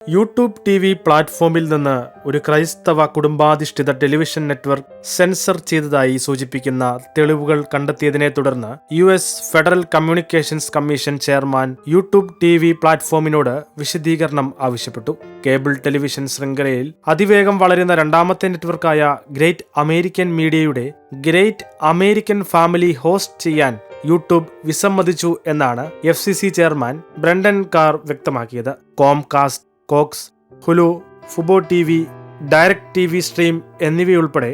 YouTube TV പ്ലാറ്റ്ഫോമിൽ നിന്ന് ഒരു ക്രൈസ്തവ കുടുംബാധിഷ്ഠിത ടെലിവിഷൻ നെറ്റ്വർക്ക് സെൻസർ ചെയ്തതായി സൂചിപ്പിക്കുന്ന തെളിവുകൾ കണ്ടെത്തിയതിനെ തുടർന്ന് US Federal Communications Commission chairman YouTube TV പ്ലാറ്റ്ഫോമിനോട് വിശദീകരണം ആവശ്യപ്പെട്ടു. കേബിൾ ടെലിവിഷൻ ശൃംഖലയിൽ അതിവേഗം വളരുന്ന രണ്ടാമത്തെ നെറ്റ്വർക്കായ ഗ്രേറ്റ് അമേരിക്കൻ മീഡിയയുടെ ഗ്രേറ്റ് അമേരിക്കൻ ഫാമിലി ഹോസ്റ്റ് ചെയ്യാൻ യൂട്യൂബ് വിസമ്മതിച്ചു എന്നാണ് FCC ചെയർമാൻ ബ്രണ്ടൻ കാർ വ്യക്തമാക്കിയത്. Comcast, Cox, Hulu, Fubo TV, Direct TV stream എന്നിവയുൾപ്പെടെ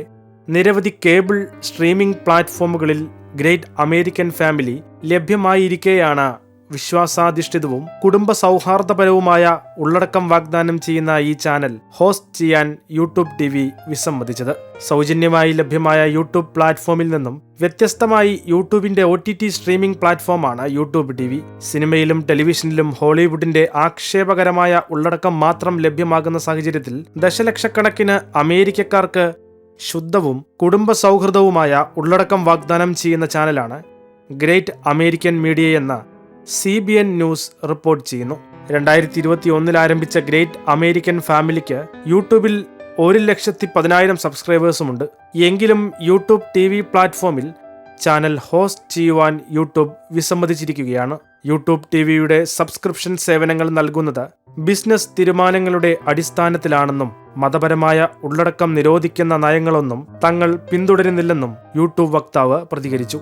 നിരവധി കേബിൾ സ്ട്രീമിംഗ് പ്ലാറ്റ്ഫോമുകളിൽ ഗ്രേറ്റ് അമേരിക്കൻ ഫാമിലി ലഭ്യമായിരിക്കെയാണ് വിശ്വാസാധിഷ്ഠിതവും കുടുംബ സൗഹാർദ്ദപരവുമായ ഉള്ളടക്കം വാഗ്ദാനം ചെയ്യുന്ന ഈ ചാനൽ ഹോസ്റ്റ് ചെയ്യാൻ യൂട്യൂബ് TV വിസമ്മതിച്ചത്. സൗജന്യമായി ലഭ്യമായ യൂട്യൂബ് പ്ലാറ്റ്ഫോമിൽ നിന്നും വ്യത്യസ്തമായി യൂട്യൂബിന്റെ OTT സ്ട്രീമിംഗ് പ്ലാറ്റ്ഫോമാണ് യൂട്യൂബ് TV. സിനിമയിലും ടെലിവിഷനിലും ഹോളിവുഡിന്റെ ആക്ഷേപകരമായ ഉള്ളടക്കം മാത്രം ലഭ്യമാകുന്ന സാഹചര്യത്തിൽ ദശലക്ഷക്കണക്കിന് അമേരിക്കക്കാർക്ക് ശുദ്ധവും കുടുംബ സൗഹൃദവുമായ ഉള്ളടക്കം വാഗ്ദാനം ചെയ്യുന്ന ചാനലാണ് ഗ്രേറ്റ് അമേരിക്കൻ മീഡിയയെന്ന CBN ന്യൂസ് റിപ്പോർട്ട് ചെയ്യുന്നു. 2021 ആരംഭിച്ച ഗ്രേറ്റ് അമേരിക്കൻ ഫാമിലിക്ക് യൂട്യൂബിൽ 1,10,000 സബ്സ്ക്രൈബേഴ്സുമുണ്ട്. എങ്കിലും യൂട്യൂബ് TV പ്ലാറ്റ്ഫോമിൽ ചാനൽ ഹോസ്റ്റ് ചെയ്യുവാൻ യൂട്യൂബ് വിസമ്മതിച്ചിരിക്കുകയാണ്. യൂട്യൂബ് TVയുടെ സബ്സ്ക്രിപ്ഷൻ സേവനങ്ങൾ നൽകുന്നത് ബിസിനസ് തീരുമാനങ്ങളുടെ അടിസ്ഥാനത്തിലാണെന്നും മതപരമായ ഉള്ളടക്കം നിരോധിക്കുന്ന നയങ്ങളൊന്നും തങ്ങൾ പിന്തുടരുന്നില്ലെന്നും യൂട്യൂബ് വക്താവ് പ്രതികരിച്ചു.